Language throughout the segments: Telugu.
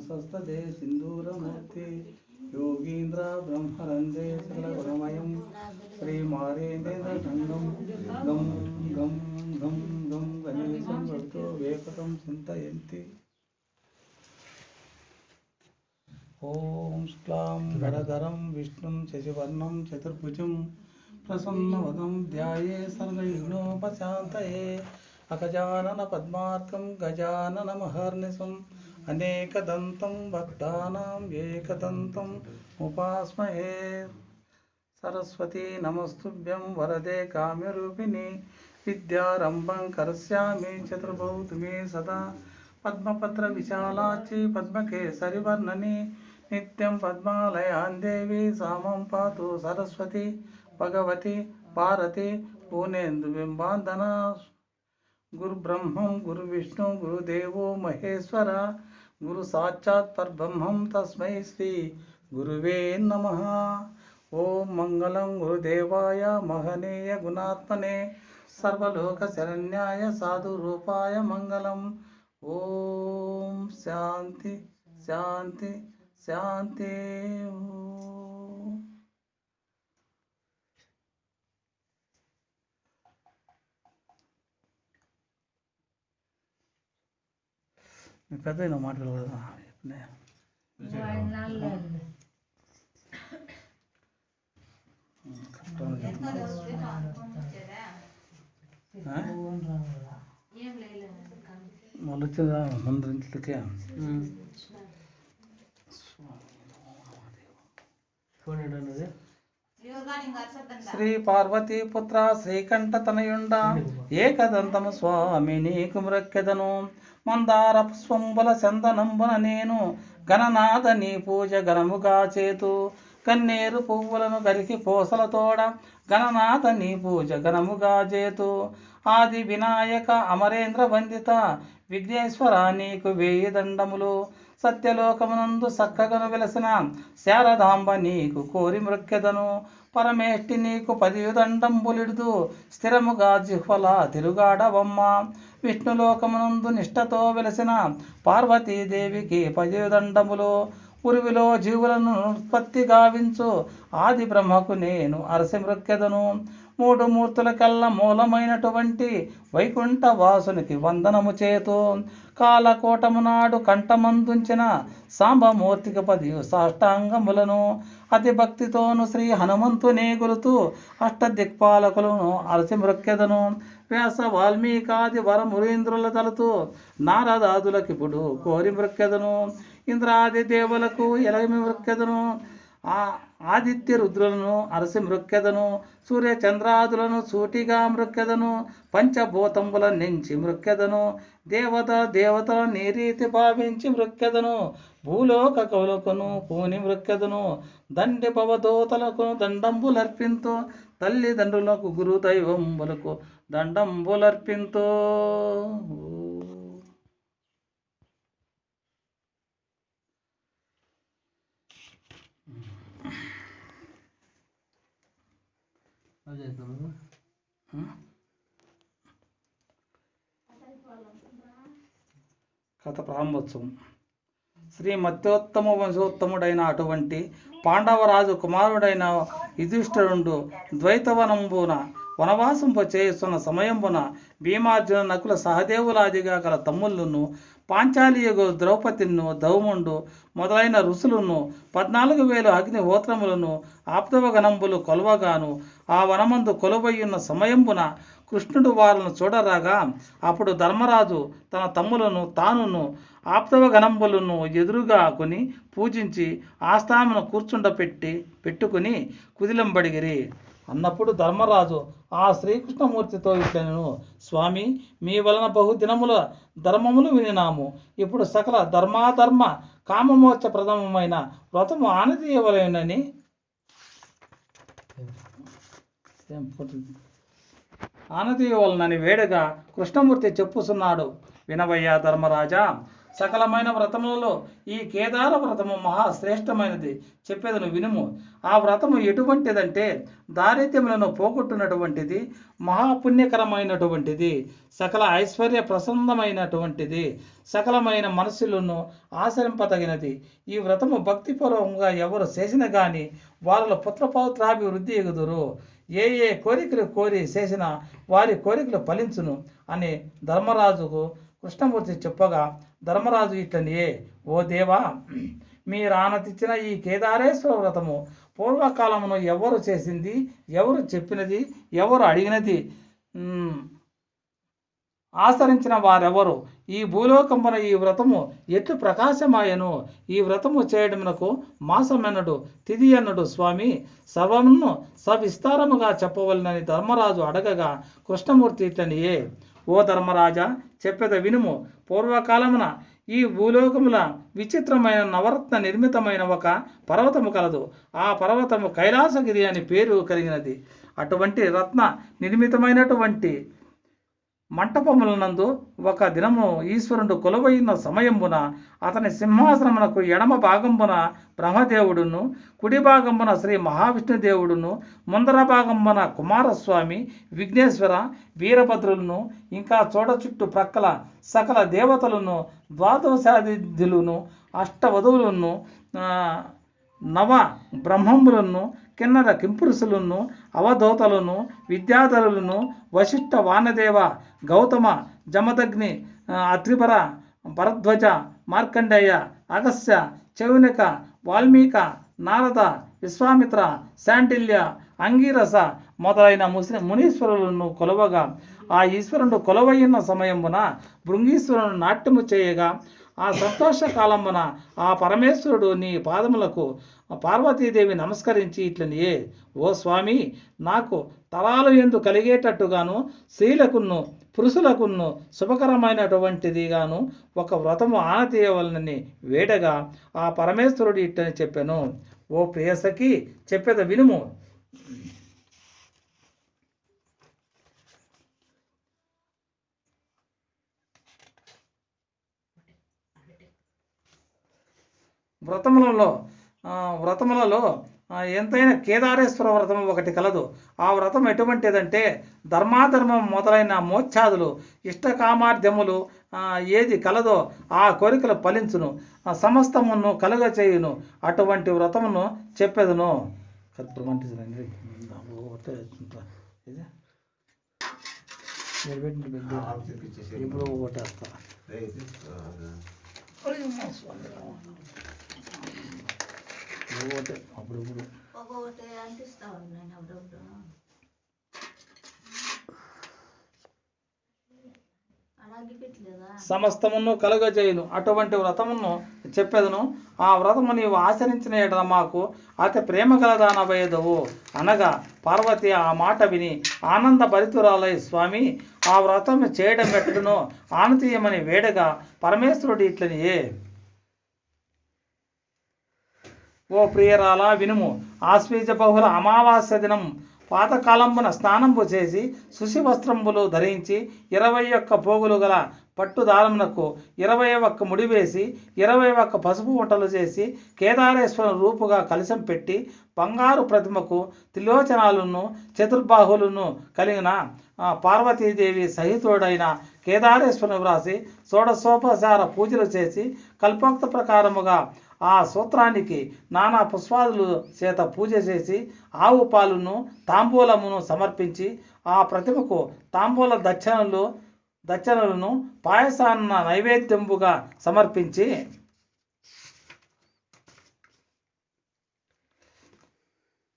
सस्तदे सिंदूरमूर्ति योगींद्र ब्रह्मरंदे सकलगुणमयं श्रीमारेन्द्रगंगं गं गं गं गं गणेशं भक्तो वेकटं चिन्तयन्ति। ओम शुक्लां वरदरं विष्णुं शशिवर्णं चतुर्भुजं प्रसन्नवदनं ध्यायेत् सर्वविघ्नोपशान्तये। अगजानन पद्मार्कं गजाननमहर्निशम् अनेकदन्तं भक्तानां एकदन्तम् उपास्महे। सरस्वती नमस्तुभ्यं वरदे काम्यरूपिणी विद्यारम्भं करिष्यामि चतुर्भुज मे सदा। पद्मपत्र विशालाक्षी पद्मकेसरिवर्णनी नित्यं पद्मालयां देवी सामं पातु सरस्वती भगवती भारती पूर्णेन्दुबिम्बान्धना। गुरुब्रह्मं गुरुविष्णु गुरुदेवो महेश्वर गुरु साक्षात् परब्रह्मं तस्मै श्री गुरुवे नमः। ओम मंगलं गुरुदेवाय महनीय गुणात्मने सर्वलोकशरण्याय साधुरूपाय मंगलम्। ओम शांति शांति शांति। పెద్దయినా మాటలు కదా వాళ్ళు వచ్చేదా ముందు ఇంట్లోకే శ్రీ పార్వతీ పుత్ర శ్రీకంఠ తనయుండ ఏకదంతము స్వామి నీకు మ్రక్కెదను మందార పుష్పంబుల చందనంబున నేను గణనాథ నీ పూజ ఘనముగా చేతు కన్నేరు పువ్వులను గరికి పూసలతోడ గణనాథ నీ పూజ ఘనముగా చేతు ఆది వినాయక అమరేంద్ర వందిత విఘ్నేశ్వర నీకు వేయి దండములు సత్యలోకమునందు చక్కగను వెలసిన శారదాంబ నీకు కోరి మృక్కెదను పరమేష్టి నీకు 10 దండంబులిడుదు స్థిరముగా జిహ్వల తిరుగాడవమ్మ విష్ణులోకమునందు నిష్టతో వెలసిన పార్వతీదేవికి 10 దండములు ఉరివిలో జీవులను ఉత్పత్తి గావించు ఆది బ్రహ్మకు నేను అరసి మృక్కెదను 3 మూర్తులకల్లా మూలమైనటువంటి వైకుంఠ వాసునికి వందనము చేతు కాలకోటము నాడు కంఠమందుంచిన సాంబమూర్తికి 10 సాష్టాంగములను అతి భక్తితోను శ్రీ హనుమంతునే గురుతూ అష్టదిక్పాలకులను అరసి మృక్కెదను వ్యాస వాల్మీకాది వరమురీంద్రుల తలతూ నారదాదులకిప్పుడు కోరి మృక్కెదను ఇంద్రాది దేవులకు ఎలమి మృక్కెదను ఆదిత్య రుద్రులను అరసి మృక్కెదను సూర్య చంద్రాదులను సూటిగా మృక్కెదను పంచభూతముల నుంచి మృక్కెదను దేవతల నీరీతి భావించి మృక్కెదను భూలోక కవులకును పూని మృక్కెదను దండి పవదోతలకు దండంబులర్పింతు తల్లిదండ్రులకు గురుదైవంబులకు దండంబులర్పింతు. కథ ప్రారంభోత్సవం. శ్రీ మత్యోత్తమ వంశోత్తముడైన అటువంటి పాండవరాజు కుమారుడైన యుధిష్ఠిరుడు ద్వైతవనంబున వనవాసంపు చేస్తున్న సమయంబున భీమార్జున నకుల సహదేవులాదిగా గల తమ్ముళ్ళను పాంచాలియగు ద్రౌపదిను ధౌముండు మొదలైన ఋషులను 14,000 అగ్నిహోత్రములను ఆప్తవగణంబులు కొలవగాను ఆ వనమందు కొలువయ్యున్న సమయంబున కృష్ణుడు వారిని చూడరాగా అప్పుడు ధర్మరాజు తన తమ్ములను తానును ఆప్తవగణంబులను ఎదురుగా కొని పూజించి ఆస్థానమును పెట్టుకుని కుదిలంబడిగిరి. అన్నప్పుడు ధర్మరాజు ఆ శ్రీకృష్ణమూర్తితో ఇట్లనెను, స్వామి, మీ వలన బహుదినముల ధర్మములు వినినాము. ఇప్పుడు సకల ధర్మాధర్మ కామమోక్ష ప్రథమమైన వ్రతము ఆనతీయవలెనని ఆనతీయవలనని వేడగా కృష్ణమూర్తి చెప్పుచున్నాడు. వినవయ్యా ధర్మరాజా, సకలమైన వ్రతములలో ఈ కేదార వ్రతము మహాశ్రేష్టమైనది, చెప్పేదను వినుము. ఆ వ్రతము ఎటువంటిదంటే దారిద్ర్యములను పోగొట్టునటువంటిది, మహాపుణ్యకరమైనటువంటిది, సకల ఐశ్వర్య ప్రసన్నమైనటువంటిది, సకలమైన మనస్సులను ఆచరింపదగినది. ఈ వ్రతము భక్తిపూర్వకంగా ఎవరు చేసిన గాని వారిలో పుత్రపౌత్రాభివృద్ధి ఎగుదురు. ఏ ఏ కోరికలు కోరి చేసిన వారి కోరికలు ఫలించును అని ధర్మరాజుకు కృష్ణమూర్తి చెప్పగా, ధర్మరాజు ఇట్లనియే, ఓ దేవా, మీరానతిచ్చిన ఈ కేదారేశ్వర వ్రతము పూర్వకాలమును ఎవరు చేసింది, ఎవరు చెప్పినది, ఎవరు అడిగినది, ఆచరించిన వారెవరు? ఈ భూలోకమున ఈ వ్రతము ఎట్లు ప్రకాశమాయను? ఈ వ్రతము చేయడమునకు మాసమెన్నడు, తిథి అన్నడు స్వామి, సర్వమును సవిస్తారముగా చెప్పవలనని ధర్మరాజు అడగగా, కృష్ణమూర్తి ఇట్లనియే, ఓ ధర్మరాజా, చెప్పెద వినుము. పూర్వకాలమున ఈ భూలోకముల విచిత్రమైన నవరత్న నిర్మితమైన ఒక పర్వతము కలదు. ఆ పర్వతము కైలాసగిరి అని పేరు కలిగినది. అటువంటి రత్న నిర్మితమైనటువంటి మంటపములనందు ఒక దినము ఈశ్వరుడు కొలువైన సమయంబున అతని సింహాసనమునకు ఎడమ భాగంబున బ్రహ్మదేవుడును, కుడి భాగంబున శ్రీ మహావిష్ణుదేవుడును, ముందర భాగంబున కుమారస్వామి, విఘ్నేశ్వర, వీరభద్రులను, ఇంకా చుట్టు ప్రక్కల సకల దేవతలను, ద్వాదశాదిథులను, అష్టవధువులను, నవ బ్రహ్మములను, కిన్నర కింపురుషులను, అవధూతలను, విద్యాధరులను, వశిష్ఠ, వానదేవ, గౌతమ, జమదగ్ని, అత్రిపర, భరద్వజ, మార్కండేయ, అగస్య, చౌనిక, వాల్మీక, నారద, విశ్వామిత్ర, శాండిల్య, అంగీరస మొదలైన మునీశ్వరులను కొలవగా, ఆ ఈశ్వరుడు కొలవైన సమయమున భృంగీశ్వరుడు నాట్యము చేయగా, ఆ సంతోషకాలమున ఆ పరమేశ్వరుడు నీ పాదములకు పార్వతీదేవి నమస్కరించి ఇట్లనియే, ఓ స్వామి, నాకు తరాలు ఎందు కలిగేటట్టుగాను స్త్రీలకును పురుషులకును శుభకరమైనటువంటిదిగాను ఒక వ్రతము ఆనతీయవలనని వేడగా, ఆ పరమేశ్వరుడు ఇట్లని చెప్పాను. ఓ ప్రియసఖి, చెప్పేద వినుము. వ్రతములలో ఎంతైనా కేదారేశ్వర వ్రతం ఒకటి కలదు. ఆ వ్రతం ఎటువంటిదంటే ధర్మాధర్మం మొదలైన మోక్షాదులు, ఇష్టకామార్థ్యములు ఏది కలదో ఆ కోరికలు ఫలించును, సమస్తమును కలుగచేయును. అటువంటి వ్రతమును చెప్పేదను. ఇప్పుడు ఒకటేస్తా. సమస్తమును కలుగజేయును. అటువంటి వ్రతమును చెప్పేదను. ఆ వ్రతము నీవు ఆచరించిన ఎడల మాకు అతి ప్రేమ కలదానబోయేదవు అనగా, పార్వతి ఆ మాట విని ఆనంద భరితురాలై, స్వామి, ఆ వ్రతం చేయడం ఎట్లునో ఆనతీయమని వేడగా, పరమేశ్వరుడు ఇట్లనియే, ఓ ప్రియరాల వినుము. ఆశ్వీజ బహుళ అమావాస్య దినం పాతకాలంబున స్నానంబు చేసి శుచి వస్త్రంబులు ధరించి 21 పోగులు గల పట్టుదారమునకు 21 ముడివేసి 21 పసుపు వంటలు చేసి కేదారేశ్వర రూపుగా కలశం పెట్టి బంగారు ప్రతిమకు త్రిలోచనాలను చతుర్బాహులను కలిగిన పార్వతీదేవి సహితుడైన కేదారేశ్వరుని వ్రాసి షోడశోపచార పూజలు చేసి కల్పోక్త ప్రకారముగా ఆ సూత్రానికి నానా పుష్పాదులు చేత పూజ చేసి ఆవు పాలును తాంబూలమును సమర్పించి ఆ ప్రతిమకు తాంబూల దక్షిణలను పాయసాన్న నైవేద్యంబుగా సమర్పించి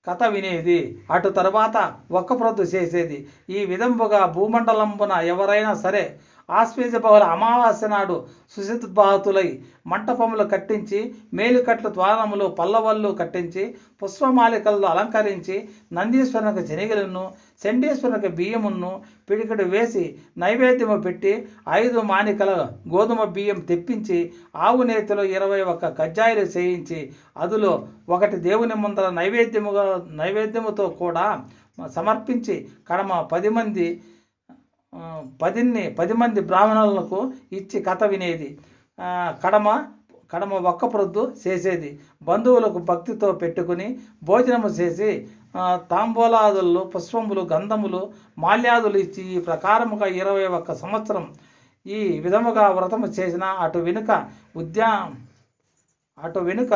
కథ వినేది. అటు తరువాత ఒక్క ప్రొద్దు చేసేది. ఈ విధంబుగా భూమండలంబున ఎవరైనా సరే ఆశ్వీజ బహుళ అమావాస్య నాడు సుసిద్బాతులై మంటపములు కట్టించి, మేలుకట్లు ద్వారములు పల్లవళ్ళు కట్టించి, పుష్పమాలికలను అలంకరించి, నందీశ్వరునికి శనిగలను, చండీశ్వరునికి బియ్యమును పిడికడు వేసి నైవేద్యము పెట్టి 5 మానికల గోధుమ బియ్యం తెప్పించి, ఆవు నేతిలో 21 కజ్జాయిలు చేయించి, అందులో 1 దేవుని ముందర నైవేద్యముతో కూడా సమర్పించి కడమ 10 మంది బ్రాహ్మణులకు ఇచ్చి కథ వినేది. కడమ ఒక్క ప్రొద్దు చేసేది. బంధువులకు భక్తితో పెట్టుకుని భోజనము చేసి తాంబూలాదులు, పుష్పములు, గంధములు, మాల్యాదులు ఇచ్చి ఈ ప్రకారముగా 21 సంవత్సరం ఈ విధముగా వ్రతము చేసిన అటు వెనుక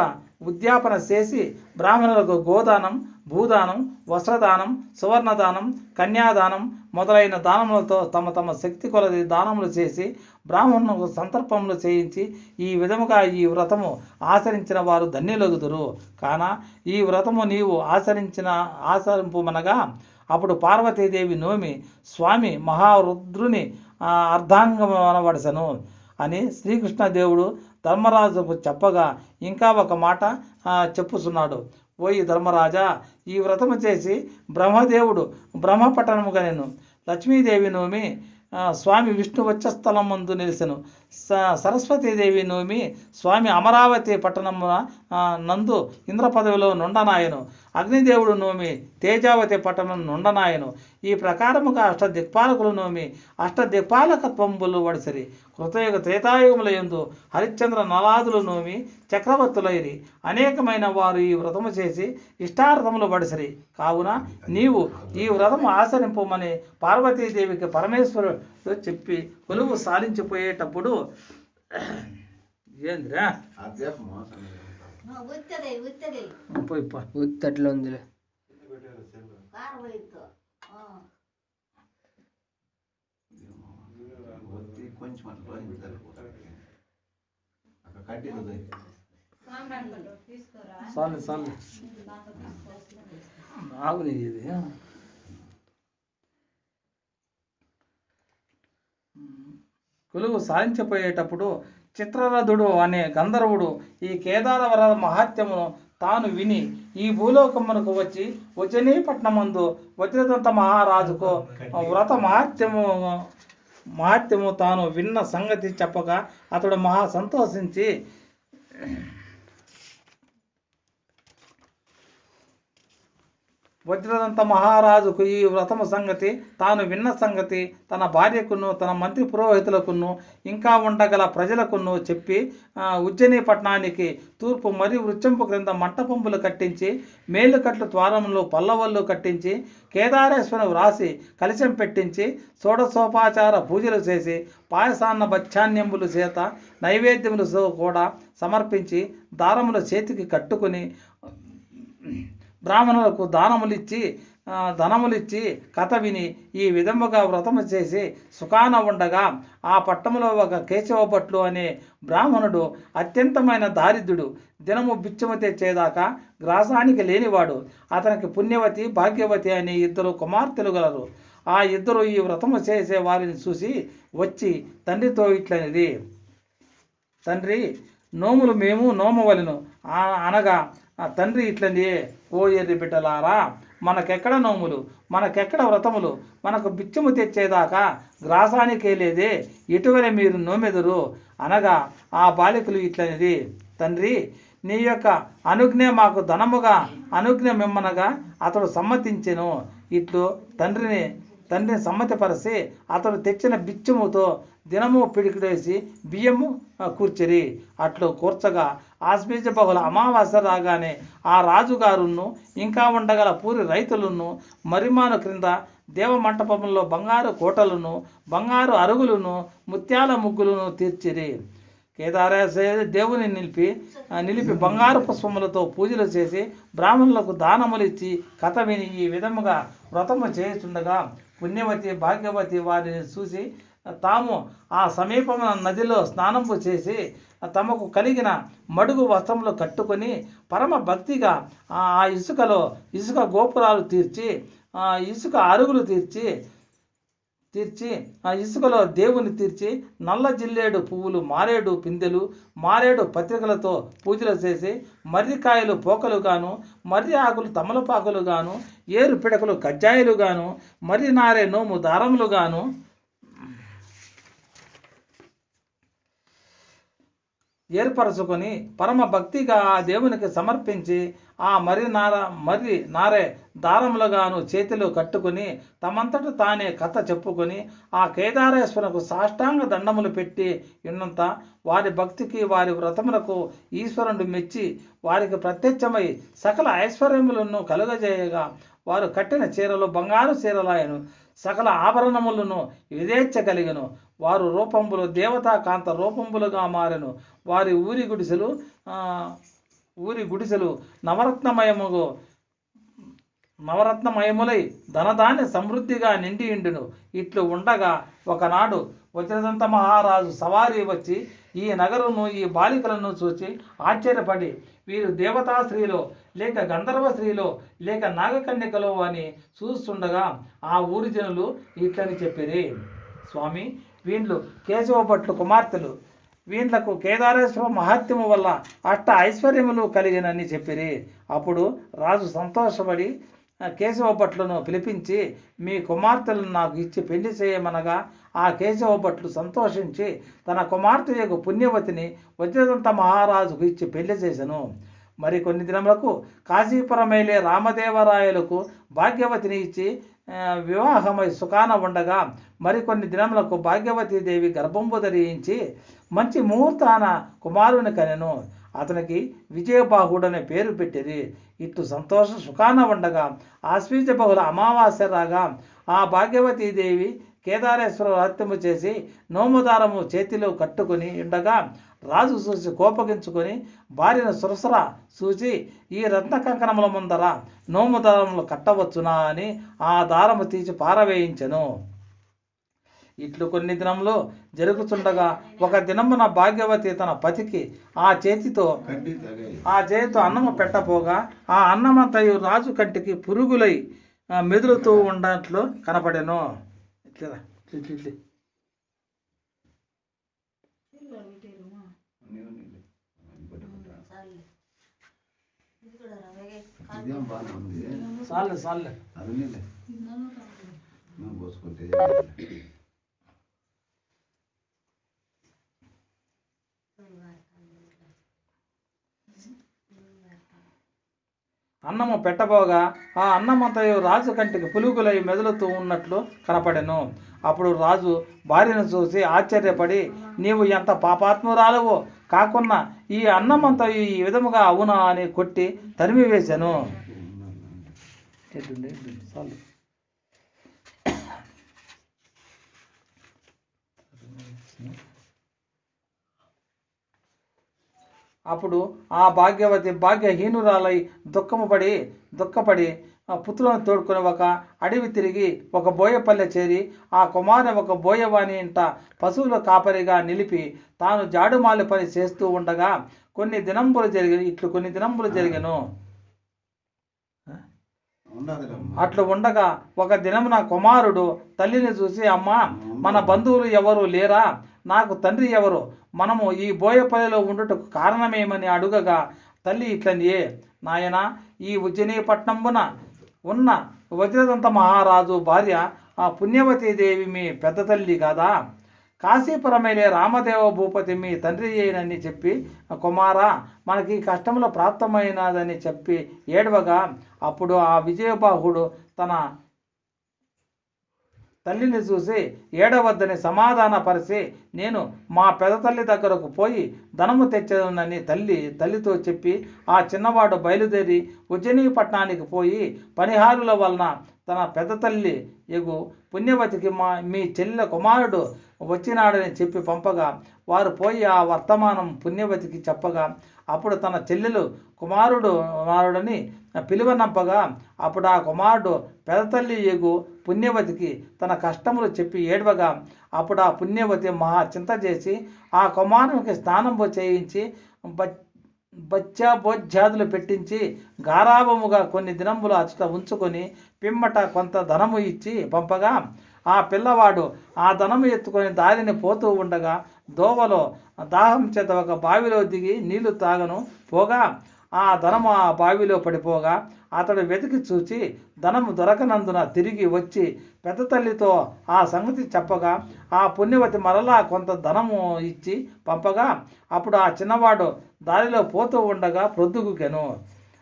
ఉద్యాపన చేసి బ్రాహ్మణులకు గోదానం, భూదానం, వస్త్రదానం, సువర్ణదానం, కన్యాదానం మొదలైన దానములతో తమ శక్తి కొలది దానములు చేసి బ్రాహ్మణులకు సంతర్పములు చేయించి ఈ విధముగా ఈ వ్రతము ఆచరించిన వారు ధన్యులగుదురు. కాన ఈ వ్రతము నీవు ఆచరింపుమనగా అప్పుడు పార్వతీదేవి నోమి స్వామి మహారుద్రుని అర్ధాంగమనవడసను అని శ్రీకృష్ణదేవుడు ధర్మరాజుకు చెప్పగా ఇంకా ఒక మాట చెప్పుచున్నాడు. ఓయి ధర్మరాజా, ఈ వ్రతము చేసి బ్రహ్మదేవుడు బ్రహ్మపట్టణముగా నేను లక్ష్మీదేవి నోమి స్వామి విష్ణు వక్షస్థలం ముందు నిలిసెను. సరస్వతీదేవి నోమి స్వామి అమరావతి పట్టణమున నందు ఇంద్ర పదవిలో నుండనాయను. అగ్నిదేవుడు నోమి తేజావతి పట్టణం నుండనాయను. ఈ ప్రకారముగా అష్టదిక్పాలకులు నోమి అష్టదిక్పాలకత్వంబులు వడిసిరి. కృతయుగ త్రేతాయుగముల యందు హరిశ్చంద్ర నలాదులు నోమి చక్రవర్తులైరి. అనేకమైన వారు ఈ వ్రతము చేసి ఇష్టార్థములు వడిసిరి. కావున నీవు ఈ వ్రతము ఆచరింపమని పార్వతీదేవికి పరమేశ్వరుడు చెప్పి కొలువు సాధించిపోయేటప్పుడు ఏంద్రా ఉత్తట్లో ఉందిలే. చాలు ఆగుని ఇది కొలువు సాధించిపోయేటప్పుడు చిత్రరథుడు అనే గంధర్వుడు ఈ కేదారవర మహాత్యమును తాను విని ఈ భూలోకమునకు వచ్చి ఉజ్జయినీపట్నమందు వజ్రదంత మహారాజుకు వ్రత మహాత్యము తాను విన్న సంగతి చెప్పగా అతడు మహా సంతోషించి వజ్రదంత మహారాజుకు ఈ వ్రతము సంగతి తాను విన్న సంగతి తన భార్యకును తన మంత్రి పురోహితులకును ఇంకా ఉండగల ప్రజలకును చెప్పి ఉజ్జయిని పట్టణానికి తూర్పు మరి వృక్షంపు క్రింద మంటపంపులు కట్టించి మేలుకట్లు ద్వారములు పల్లవళ్ళు కట్టించి కేదారేశ్వరం వ్రాసి కలశం పెట్టించి షోడశోపచార పూజలు చేసి పాయసాన్న భక్ష్యాన్యములు చేత నైవేద్యములు కూడా సమర్పించి దారముల చేతికి కట్టుకుని బ్రాహ్మణులకు ధనములిచ్చి కథ విని ఈ విధముగా వ్రతము చేసి సుఖాన ఉండగా ఆ పట్టణంలో ఒక కేశవభట్లు అనే బ్రాహ్మణుడు అత్యంతమైన దారిద్రుడు, దినము బిచ్చము తెచ్చేదాకా గ్రాసానికి లేనివాడు. అతనికి పుణ్యవతి, భాగ్యవతి అనే 2 కుమార్తెలు గలరు. ఆ 2 ఈ వ్రతము చేసే వారిని చూసి వచ్చి తండ్రితో ఇట్లనిది, తండ్రి, నోములు మేము నోమవలెను అనగా తండ్రి ఇట్లని, ఓ ఎర్రి బిడ్డలారా, మనకెక్కడ నోములు, మనకెక్కడ వ్రతములు, మనకు బిచ్చము తెచ్చేదాకా గ్రాసానికే లేదే, ఇటువలే మీరు నోమెదురు అనగా ఆ బాలికలు ఇట్లనిది, తండ్రి, నీ యొక్క అనుజ్ఞ మాకు ధనముగా అనుజ్ఞ మిమ్మనగా అతడు సమ్మతించెను. ఇట్లు తండ్రిని సమ్మతిపరచి అతడు తెచ్చిన బిచ్చముతో దినము పిడికిడేసి బియ్యము కూర్చరి. అట్లు కూర్చగా ఆశ్వీజ బహుళ అమావాస్య రాగానే ఆ రాజుగారును ఇంకా ఉండగల పూరి రైతులను మరిమాను క్రింద దేవమంటపంలో బంగారు కోటలను, బంగారు అరుగులను, ముత్యాల ముగ్గులను తీర్చిరి. కేదారేశ్వర దేవుని నిలిపి బంగారు పుష్పములతో పూజలు చేసి బ్రాహ్మణులకు దానములు ఇచ్చి కథ విని ఈ విధముగా వ్రతము చేయుచుండగా పుణ్యవతి, భాగ్యవతి వారిని చూసి తాము ఆ సమీపమున నదిలో స్నానము చేసి తమకు కలిగిన మడుగు వస్త్రములు కట్టుకొని పరమ భక్తిగా ఆ ఇసుక గోపురాలు తీర్చి ఇసుక అరుగులు తీర్చి ఆ ఇసుకలో దేవుని తీర్చి నల్ల జిల్లేడు పువ్వులు, మారేడు పిందెలు, మారేడు పత్రికలతో పూజలు చేసి మర్రికాయలు పోకలు గాను, మర్రి ఆకులు తమలపాకులు గాను, ఏరు పిడకలు కజ్జాయిలు గాను, మర్రి నారే నోము దారములు గాను, ఏర్పరచుకొని పరమ భక్తిగా ఆ దేవునికి సమర్పించి ఆ మర్రి నారే దారములుగాను చేతిలో కట్టుకుని తమంతట తానే కథ చెప్పుకొని ఆ కేదారేశ్వరకు సాష్టాంగ దండములు పెట్టి ఉన్నంత వారి భక్తికి వారి వ్రతములకు ఈశ్వరుడు మెచ్చి వారికి ప్రత్యక్షమై సకల ఐశ్వర్యములను కలుగజేయగా వారు కట్టిన చీరలు బంగారు చీరలాయను, సకల ఆభరణములను విధేచ్ఛ కలిగను. వారు రూపంబులు దేవతా కాంత రూపంబులుగా మారెను. వారి ఊరి గుడిసెలు నవరత్నమయములై ధనధాన్య సమృద్ధిగా నిండియుండును. ఇట్లు ఉండగా ఒకనాడు వజ్రదంత మహారాజు సవారీ వచ్చి ఈ నగరును ఈ బాలికలను చూచి ఆశ్చర్యపడి వీరు దేవతా స్త్రీలో లేక గంధర్వ స్త్రీలో లేక నాగకన్యకలో అని చూస్తుండగా ఆ ఊరి జనులు ఇట్లని చెప్పిరి, స్వామి వీళ్ళు కేశవ భట్లు కుమార్తెలు, వీళ్ళకు కేదారేశ్వర మహాత్మ్యము వల్ల అష్ట ఐశ్వర్యములు కలిగినని చెప్పిరి. అప్పుడు రాజు సంతోషపడి కేశవ భట్లను పిలిపించి మీ కుమార్తెలను నాకు ఇచ్చి పెళ్లి చేయమనగా ఆ కేశవ భట్లు సంతోషించి తన కుమార్తె యొక్క పుణ్యవతిని వజ్రదంత మహారాజుకు ఇచ్చి పెళ్లి చేసెను. మరి కొన్ని దినములకు కాశీపురమైలే రామదేవరాయలకు భాగ్యవతిని ఇచ్చి వివాహమై సుఖాన ఉండగా మరికొన్ని దినములకు భాగ్యవతీదేవి గర్భంబు ధరించి మంచి ముహూర్తాన కుమారుని కనెను. అతనికి విజయబాహుడనే పేరు పెట్టిరి. ఇట్లు సంతోష సుఖాన ఉండగా ఆశ్వీజ బహుళ అమావాస్య రాగా ఆ భాగ్యవతీదేవి కేదారేశ్వర హత్యము చేసి నోముదారము చేతిలో కట్టుకుని ఉండగా రాజు చూసి కోపగించుకొని భార్యను సురసర చూచి ఈ రత్న కంకణముల ముందర నోముదారములు కట్టవచ్చునా అని ఆ దారము తీసి పారవేయించెను. ఇట్లు కొన్ని దినములు జరుగుతుండగా ఒక దినమున భాగ్యవతి తన పతికి ఆ చేతితో అన్నము పెట్టపోగా ఆ అన్నమంతయు రాజు కంటికి పురుగులై మెదులుతూ ఉన్నట్లు కనపడెను. అన్నము పెట్టబోగా ఆ అన్నమంతయు రాజు కంటికి పులుగులై మెదులుతూ ఉన్నట్లు కనపడెను. అప్పుడు రాజు భార్యను చూసి ఆశ్చర్యపడి నీవు ఎంత పాపాత్మురాలవో కాకున్నా ఈ అన్నమంతయు ఈ విధముగా అవునా అని కొట్టి తరిమివేశాను. అప్పుడు ఆ భాగ్యవతి భాగ్యహీనురాలై దుఃఖపడి పుత్రులను తోడుకొని ఒక అడవి తిరిగి ఒక బోయపల్లె చేరి ఆ కుమారుని ఒక బోయవాణి ఇంట పశువుల కాపరిగా నిలిపి తాను జాడుమాలి పని చేస్తూ ఉండగా కొన్ని దినంబులు జరిగను. అట్లు ఉండగా ఒక దినమున కుమారుడు తల్లిని చూసి అమ్మా మన బంధువులు ఎవరు లేరా, నాకు తండ్రి ఎవరు, మనము ఈ బోయపల్లిలో ఉండుటకు కారణమేమని అడుగగా తల్లి ఇట్లనియే నాయన ఈ ఉజ్జయినీపట్నంబున ఉన్న వజ్రదంత మహారాజు భార్య ఆ పుణ్యవతీదేవి మీ పెద్ద తల్లి కాదా, కాశీపురమైలే రామదేవ భూపతి మీ తండ్రి అయినని చెప్పి కుమారా మనకి కష్టముల ప్రాప్తమైనదని చెప్పి ఏడవగా అప్పుడు ఆ విజయబాహుడు తన తల్లిని చూసి ఏడవద్దని సమాధానపరిచి నేను మా పెద్ద తల్లి దగ్గరకు పోయి ధనము తెచ్చదనని తల్లితో చెప్పి ఆ చిన్నవాడు బయలుదేరి ఉజ్జయినీపట్నానికి పోయి పనిహారుల వలన తన పెద్ద తల్లి ఎగు పుణ్యవతికి మీ చెల్లెల కుమారుడు వచ్చినాడని చెప్పి పంపగా వారు పోయి ఆ వర్తమానం పుణ్యవతికి చెప్పగా అప్పుడు తన చెల్లెలు కుమారుడని పిలువనంపగా అప్పుడు ఆ కుమారుడు పెదతల్లి ఎగు పుణ్యవతికి తన కష్టములు చెప్పి ఏడవగా అప్పుడు ఆ పుణ్యవతి మహా చింత చేసి ఆ కుమారునికి స్నానం చేయించి భోజ్యాదులు పెట్టించి గారాభముగా కొన్ని దినములు అచట ఉంచుకొని పిమ్మట కొంత ధనము ఇచ్చి పంపగా ఆ పిల్లవాడు ఆ ధనము ఎత్తుకొని దారిని పోతూ ఉండగా దోవలో దాహం చేత ఒక బావిలో దిగి నీళ్లు తాగను పోగా ఆ ధనము ఆ బావిలో పడిపోగా అతడు వెతికి చూచి ధనము దొరకనందున తిరిగి వచ్చి పెద్ద తల్లితో ఆ సంగతి చెప్పగా ఆ పుణ్యవతి మరలా కొంత ధనము ఇచ్చి పంపగా అప్పుడు ఆ చిన్నవాడు దారిలో పోతూ ఉండగా ప్రొద్దుగుకెను.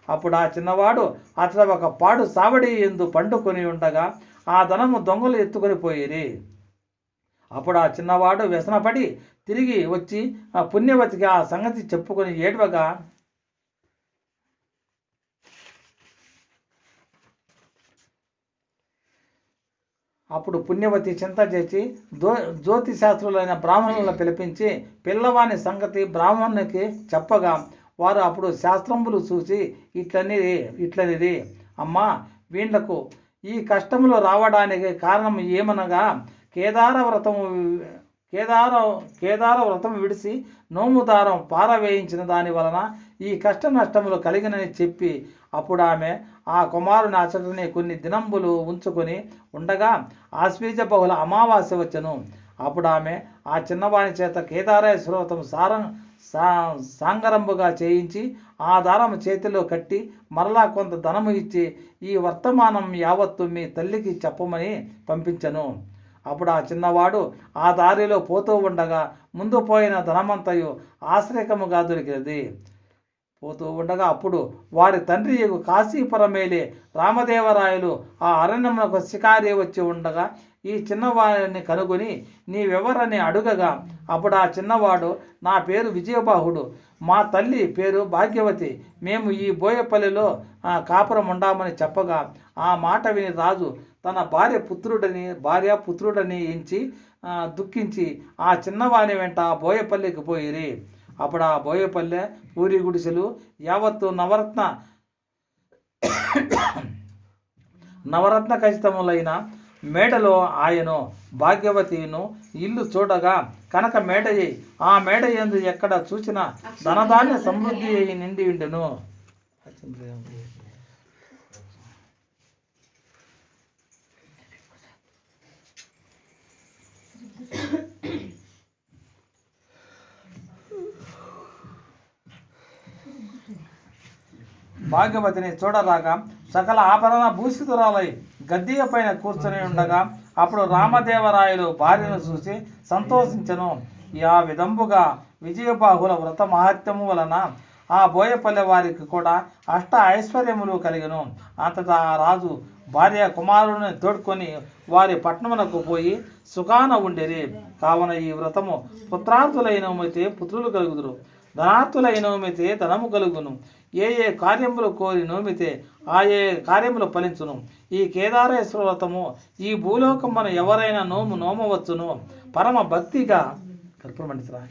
అప్పుడు ఆ చిన్నవాడు అతడు ఒక పాడు సావడి ఎందు పండుకొని ఉండగా ఆ ధనము దొంగలు ఎత్తుకొని పోయిరి. అప్పుడు ఆ చిన్నవాడు వ్యసనపడి తిరిగి వచ్చి ఆ పుణ్యవతికి ఆ సంగతి చెప్పుకొని ఏడవగా అప్పుడు పుణ్యవతి చింత చేసి జ్యోతి శాస్త్రులైన బ్రాహ్మణులను పిలిపించి పిల్లవాని సంగతి బ్రాహ్మణునికి చెప్పగా వారు అప్పుడు శాస్త్రములు చూసి ఇట్లనిది అమ్మా, వీళ్లకు ఈ కష్టములు రావడానికి కారణం ఏమనగా కేదార వ్రతము విడిచి నోముదారం పారవేయించిన దాని వలన ఈ కష్ట నష్టములు కలిగినని చెప్పి అప్పుడు ఆమె ఆ కుమారుని అచటని కొన్ని దినంబులు ఉంచుకొని ఉండగా ఆశ్వీజ బహుళ అమావాస్య వచ్చెను. అప్పుడు ఆమె ఆ చిన్నవాని చేత కేదారేశ్వర వ్రతం సాంగరంబుగా చేయించి ఆ దారము చేతిలో కట్టి మరలా కొంత ధనము ఇచ్చి ఈ వర్తమానం యావత్తు మీ తల్లికి చెప్పమని పంపించను. అప్పుడు ఆ చిన్నవాడు ఆ దారిలో పోతూ ఉండగా ముందు పోయిన ధనమంతయు ఆశ్రయకముగా దొరికినది. పోతూ ఉండగా అప్పుడు వారి తండ్రి కాశీపురమేలే రామదేవరాయలు ఆ అరణ్యమునకు శికారి వచ్చి ఉండగా ఈ చిన్నవాడిని కనుగొని నీవెవరని అడుగగా అప్పుడు ఆ చిన్నవాడు నా పేరు విజయబాహుడు, మా తల్లి పేరు భాగ్యవతి, మేము ఈ బోయపల్లిలో కాపురం ఉండామని చెప్పగా ఆ మాట విని రాజు తన భార్య పుత్రుడని ఎంచి దుఃఖించి ఆ చిన్నవాని వెంట బోయపల్లికి పోయిరి. అప్పుడు ఆ బోయపల్లె పూరి గుడిసెలు యావత్తు నవరత్న ఖచ్చితములైన మేడలో ఆయను భాగ్యవతిను ఇల్లు చూడగా కనుక మేడయ్యి ఆ మేడ యందు ఎక్కడ చూసిన ధనధాన్య సమృద్ధి అయి నిండి ఉండెను. భాగ్యవతిని చూడరాగా సకల ఆభరణ భూషితురాలై గద్దెయ పైన కూర్చొని ఉండగా అప్పుడు రామదేవరాయలు భార్యను చూసి సంతోషించెను. ఆ విధంబుగా విజయబాహుల వ్రత మహత్యము వలన ఆ బోయపల్లె వారికి కూడా అష్ట ఐశ్వర్యములు కలిగెను. అంతటా ఆ రాజు భార్య కుమారుడిని తోడ్కొని వారి పట్టణమునకు పోయి సుఖాన ఉండేది. కావున ఈ వ్రతము పుత్రార్థులైనమైతే పుత్రులు కలుగుదురు, ధనార్థులైనమైతే ధనము కలుగును. ఏ కార్యములు కోరి నోమితే ఆ కార్యములు ఫలించును. ఈ కేదారేశ్వర వ్రతము ఈ భూలోకమున ఎవరైనా నోమవచ్చును. పరమ భక్తిగా కర్పూరమంటిరా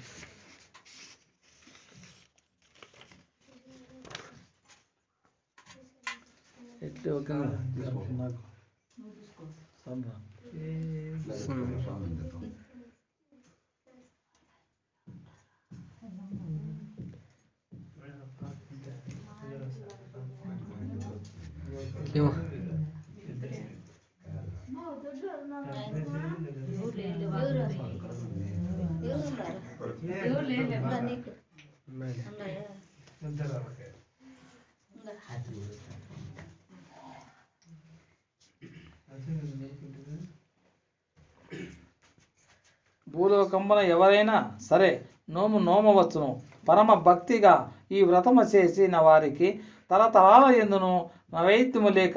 భూలోకమున ఎవరైనా సరే నోమవచ్చును. పరమ భక్తిగా ఈ వ్రతము చేసిన వారికి తరతరాల యందును నైవేద్యము లేక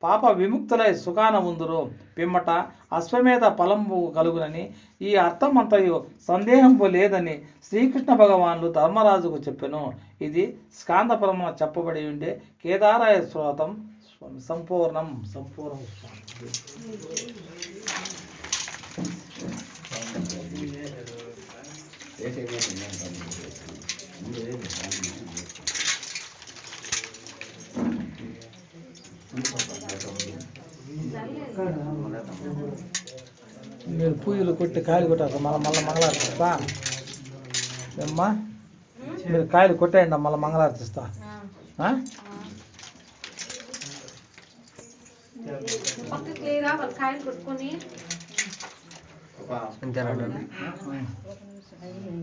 పాప విముక్తులై సుఖాన ఉందురు. పిమ్మట అశ్వమేధ ఫలంబు కలుగునని ఈ అర్థమంతయు సందేహంబు లేదని శ్రీకృష్ణ భగవానులు ధర్మరాజుకు చెప్పెను. ఇది స్కాందపురమున చెప్పబడి ఉండే కేదారేశ్వర వ్రతం సంపూర్ణం. మీరు పూజలు కొట్టి కాయలు కొట్టారు మళ్ళీ మంగళారతిస్తా అమ్మా. మీరు కాయలు కొట్టేయండి మళ్ళీ మంగళారతిస్తా.